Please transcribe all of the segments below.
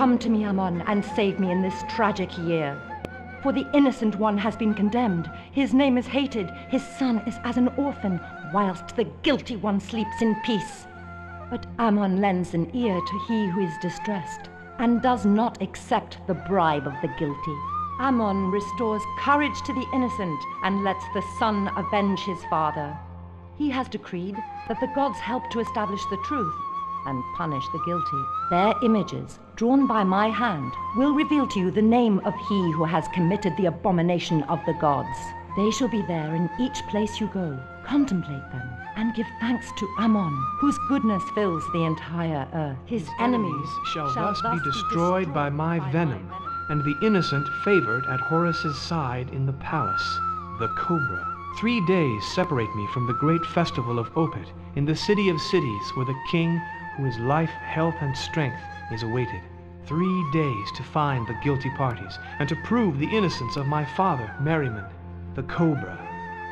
Come to me, Ammon, and save me in this tragic year. For the innocent one has been condemned, his name is hated, his son is as an orphan, whilst the guilty one sleeps in peace. But Ammon lends an ear to he who is distressed, and does not accept the bribe of the guilty. Ammon restores courage to the innocent, and lets the son avenge his father. He has decreed that the gods help to establish the truth, and punish the guilty. Their images, drawn by my hand, will reveal to you the name of he who has committed the abomination of the gods. They shall be there in each place you go. Contemplate them, and give thanks to Ammon, whose goodness fills the entire earth. His enemies shall thus be destroyed by my venom, and the innocent favored at Horus's side in the palace. The cobra. 3 days separate me from the great festival of Opet in the city of cities, where the king, who is life, health, and strength, is awaited. 3 days to find the guilty parties, and to prove the innocence of my father, Merriman. The cobra,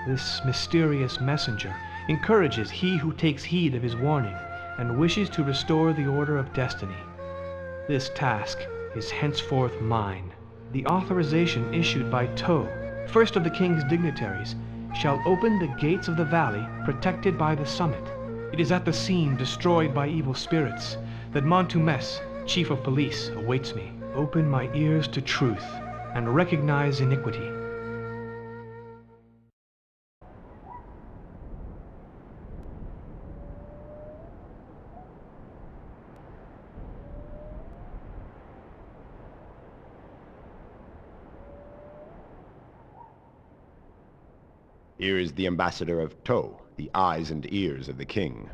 this mysterious messenger, encourages he who takes heed of his warning, and wishes to restore the order of destiny. This task is henceforth mine. The authorization issued by To, first of the king's dignitaries, shall open the gates of the valley protected by the summit. It is at the scene destroyed by evil spirits that Montumes, chief of police, awaits me. Open my ears to truth and recognize iniquity. Here is the ambassador of To, the eyes and ears of the king.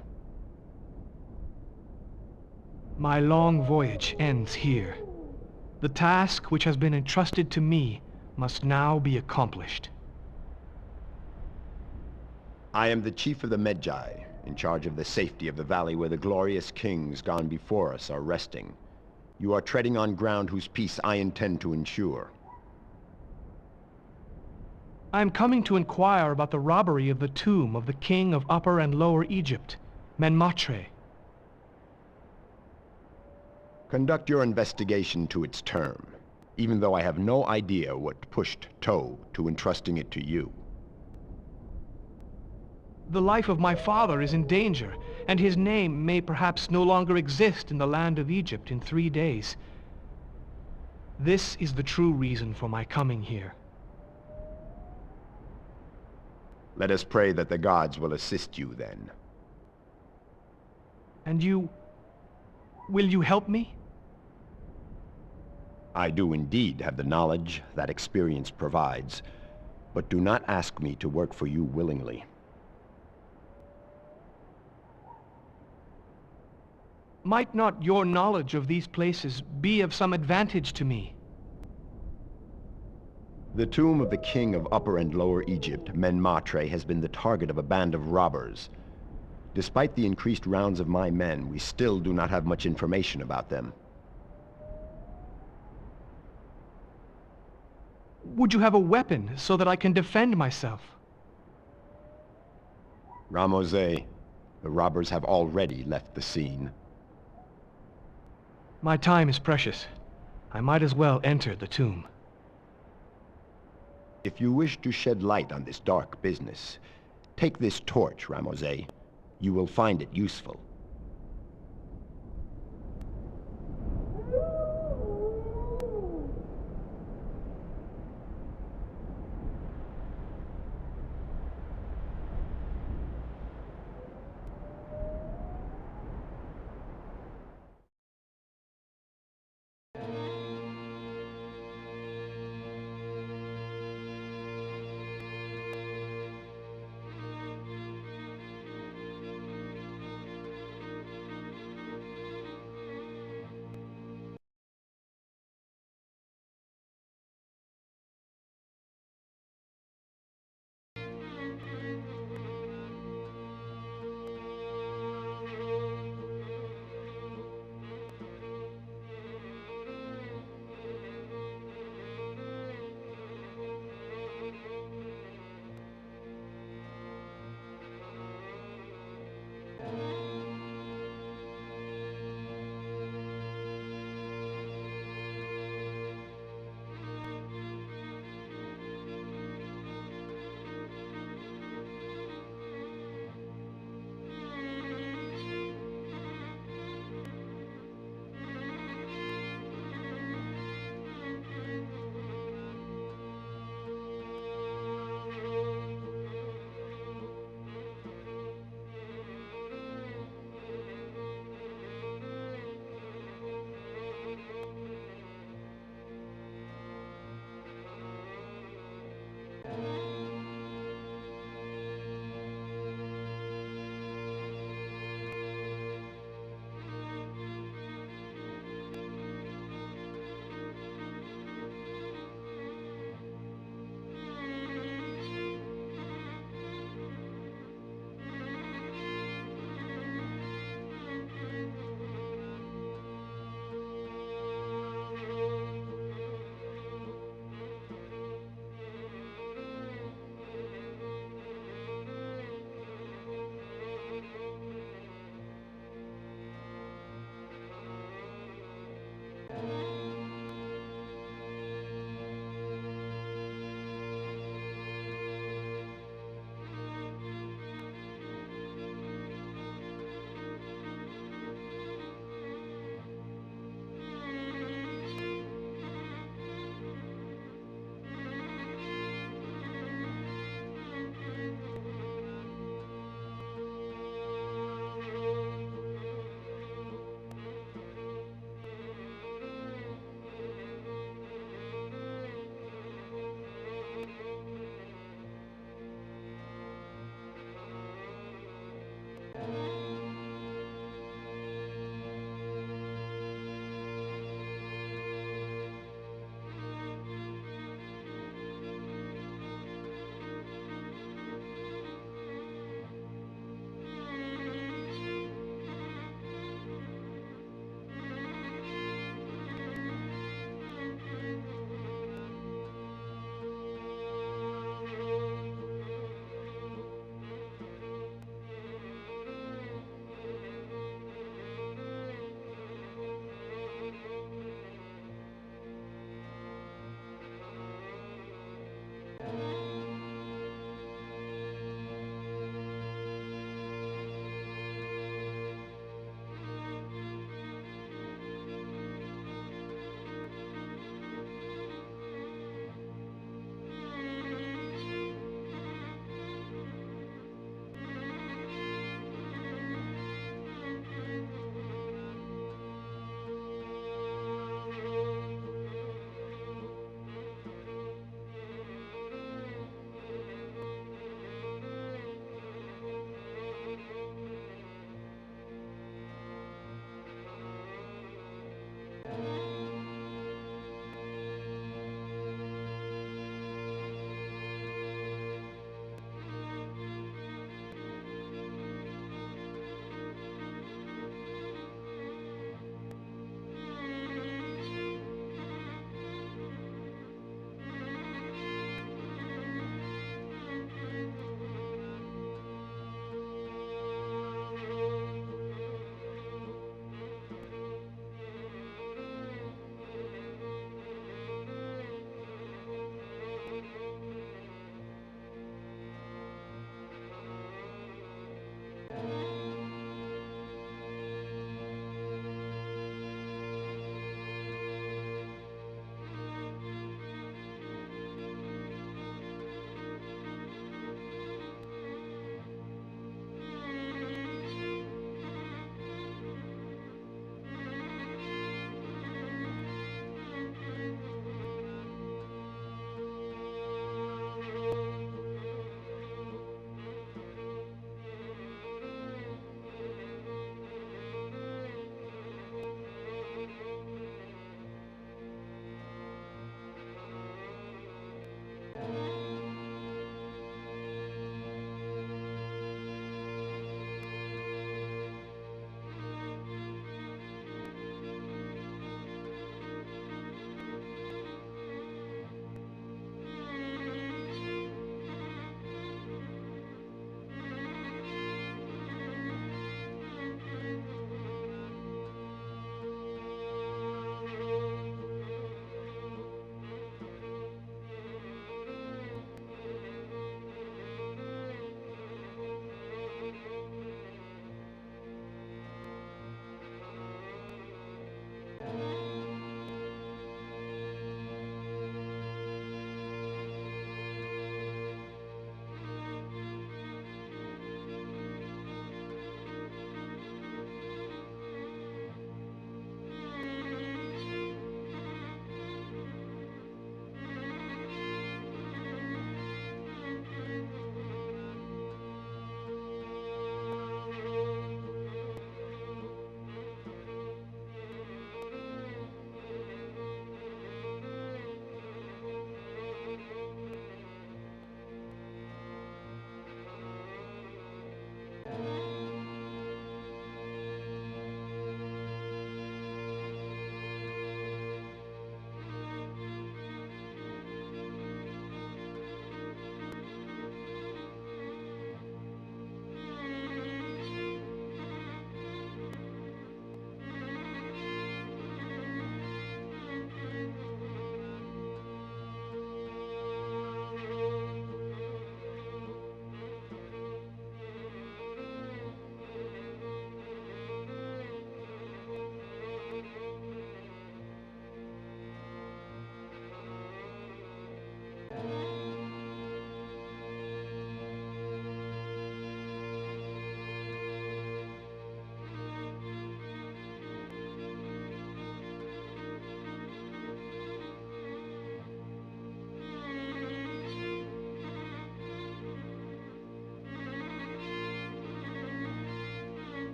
My long voyage ends here. The task which has been entrusted to me must now be accomplished. I am the chief of the Magi, in charge of the safety of the valley where the glorious kings gone before us are resting. You are treading on ground whose peace I intend to ensure. I am coming to inquire about the robbery of the tomb of the king of Upper and Lower Egypt, Menmatre. Conduct your investigation to its term, even though I have no idea what pushed To to entrusting it to you. The life of my father is in danger, and his name may perhaps no longer exist in the land of Egypt in 3 days. This is the true reason for my coming here. Let us pray that the gods will assist you then. And you... will you help me? I do indeed have the knowledge that experience provides, but do not ask me to work for you willingly. Might not your knowledge of these places be of some advantage to me? The tomb of the king of Upper and Lower Egypt, Menmatre, has been the target of a band of robbers. Despite the increased rounds of my men, we still do not have much information about them. Would you have a weapon so that I can defend myself? Ramose, the robbers have already left the scene. My time is precious. I might as well enter the tomb. If you wish to shed light on this dark business, take this torch, Ramose. You will find it useful.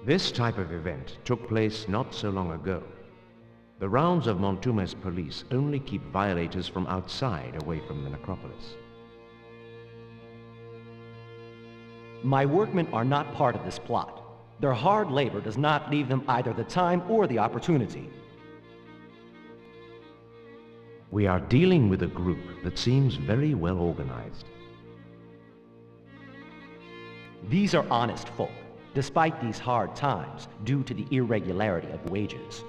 This type of event took place not so long ago. The rounds of Montume's police only keep violators from outside away from the necropolis. My workmen are not part of this plot. Their hard labor does not leave them either the time or the opportunity. We are dealing with a group that seems very well organized. These are honest folk, despite these hard times due to the irregularity of wages.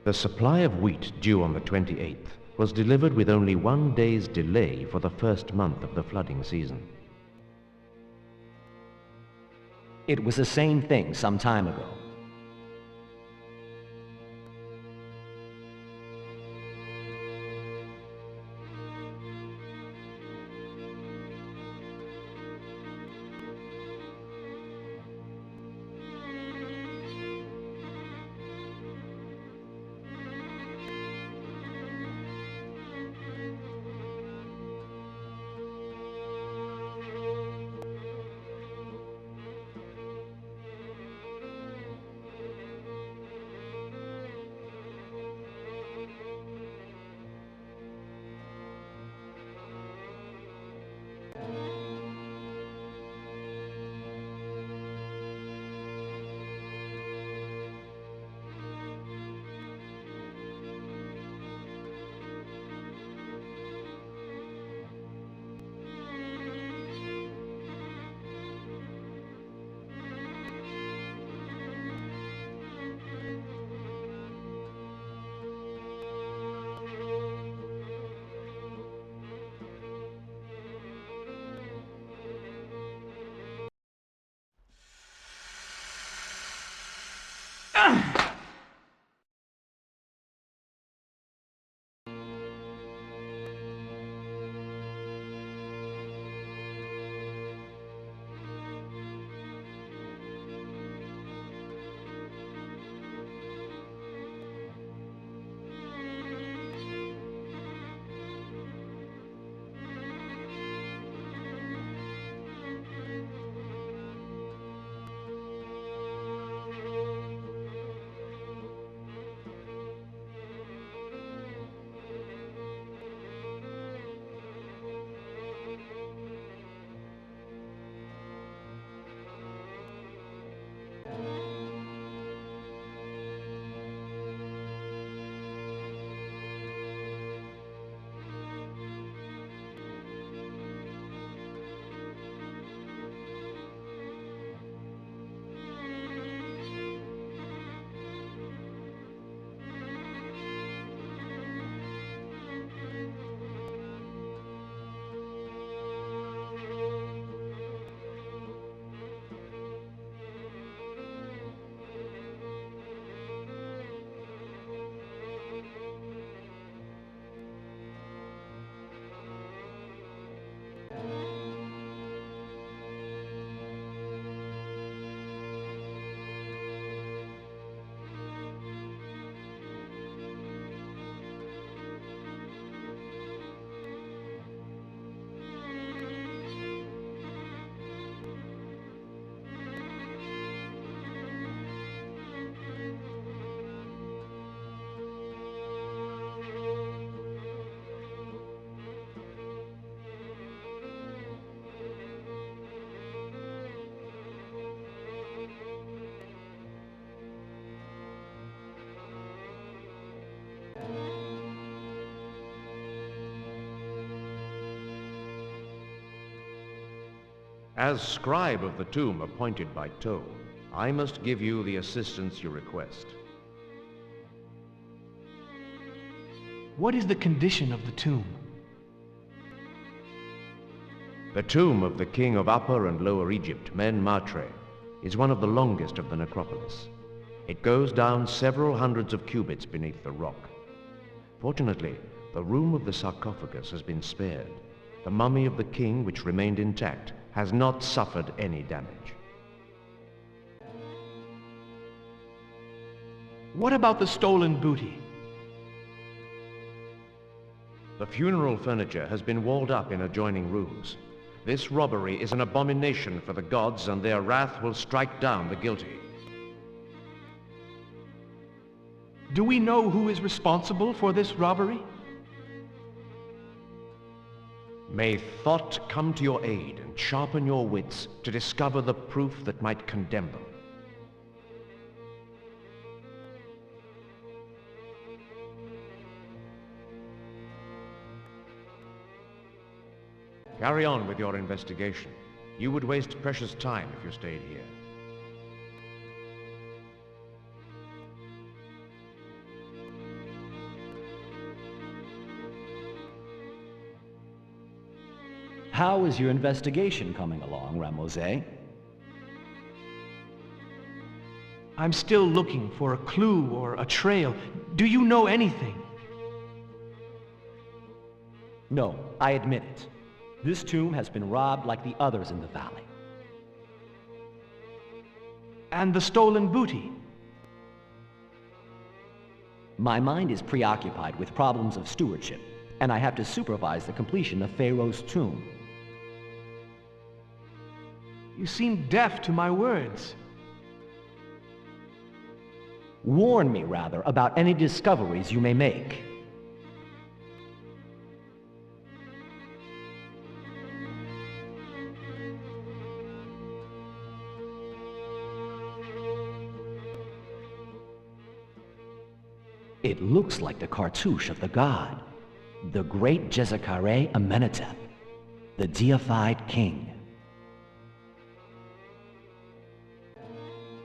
The supply of wheat due on the 28th was delivered with only 1 day's delay for the first month of the flooding season. It was the same thing some time ago. As scribe of the tomb appointed by Toe, I must give you the assistance you request. What is the condition of the tomb? The tomb of the king of Upper and Lower Egypt, Men Matre, is one of the longest of the necropolis. It goes down several hundreds of cubits beneath the rock. Fortunately, the room of the sarcophagus has been spared. The mummy of the king, which remained intact, has not suffered any damage. What about the stolen booty? The funeral furniture has been walled up in adjoining rooms. This robbery is an abomination for the gods, and their wrath will strike down the guilty. Do we know who is responsible for this robbery? May thought come to your aid and sharpen your wits to discover the proof that might condemn them. Carry on with your investigation. You would waste precious time if you stayed here. How is your investigation coming along, Ramosé? I'm still looking for a clue or a trail. Do you know anything? No, I admit it. This tomb has been robbed like the others in the valley. And the stolen booty? My mind is preoccupied with problems of stewardship, and I have to supervise the completion of Pharaoh's tomb. You seem deaf to my words. Warn me, rather, about any discoveries you may make. It looks like the cartouche of the god, the great Jezekare Amenhotep, the deified king.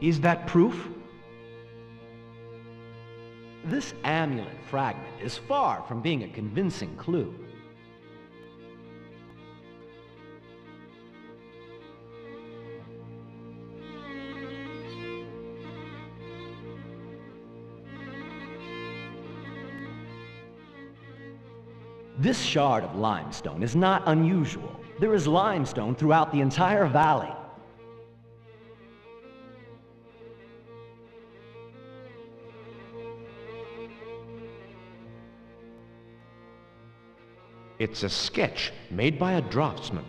Is that proof? This amulet fragment is far from being a convincing clue. This shard of limestone is not unusual. There is limestone throughout the entire valley. It's a sketch made by a draftsman.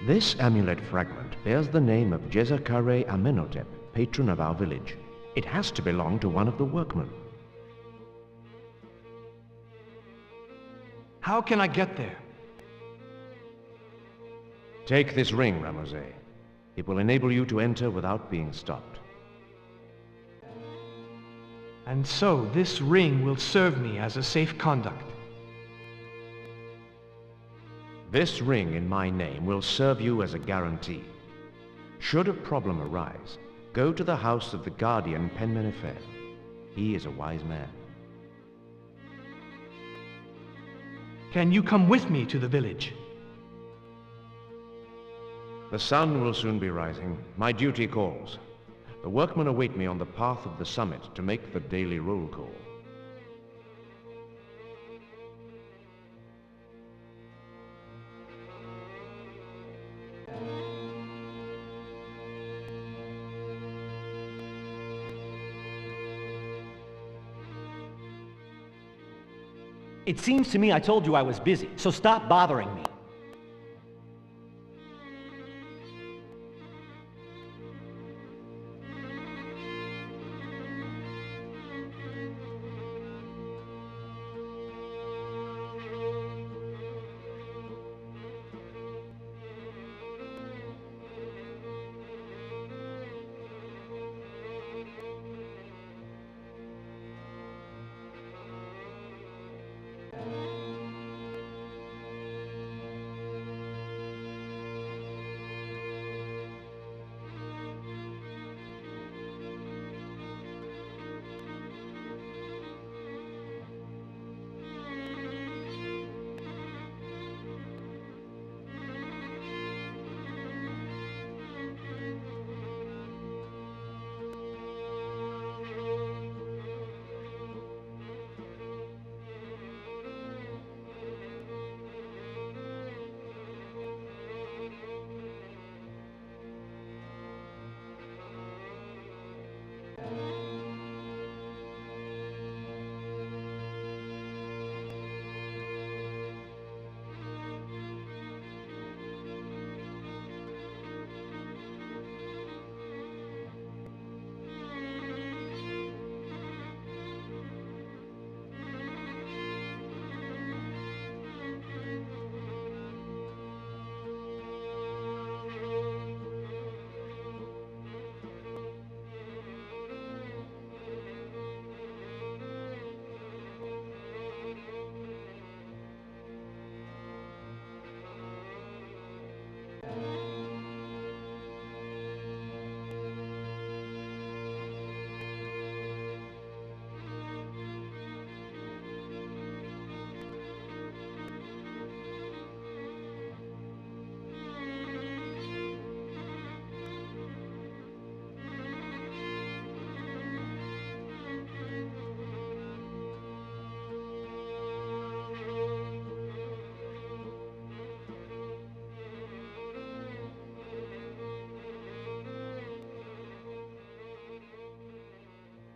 This amulet fragment bears the name of Jezekare Amenhotep, patron of our village. It has to belong to one of the workmen. How can I get there? Take this ring, Ramosé. It will enable you to enter without being stopped. And so this ring will serve me as a safe conduct. This ring in my name will serve you as a guarantee. Should a problem arise, go to the house of the guardian Penmenefer. He is a wise man. Can you come with me to the village? The sun will soon be rising. My duty calls. The workmen await me on the path of the summit to make the daily roll call. It seems to me I told you I was busy, so stop bothering me.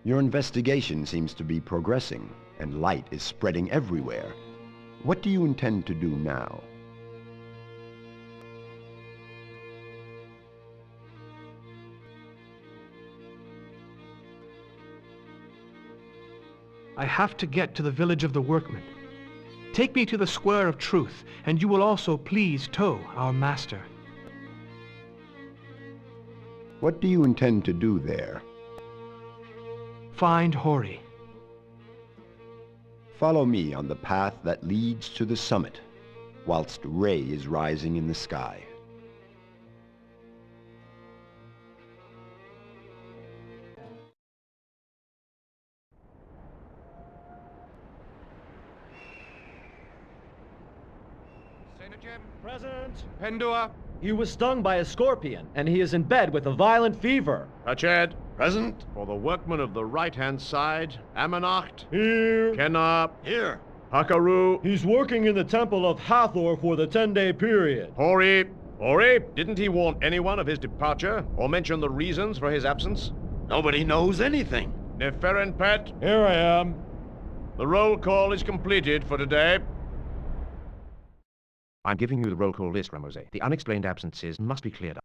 Your investigation seems to be progressing, and light is spreading everywhere. What do you intend to do now? I have to get to the village of the workmen. Take me to the Square of Truth, and you will also please tow our master. What do you intend to do there? Find Hori. Follow me on the path that leads to the summit, whilst Ray is rising in the sky. Present. Pendua. He was stung by a scorpion, and he is in bed with a violent fever. Hached. Present? For the workmen of the right-hand side, Amanacht. Here. Kenna. Here. Hakaru. He's working in the temple of Hathor for the 10-day period. Hori. Hori, didn't he warn anyone of his departure, or mention the reasons for his absence? Nobody knows anything. Neferenpet. Here I am. The roll call is completed for today. I'm giving you the roll call list, Ramose. The unexplained absences must be cleared up.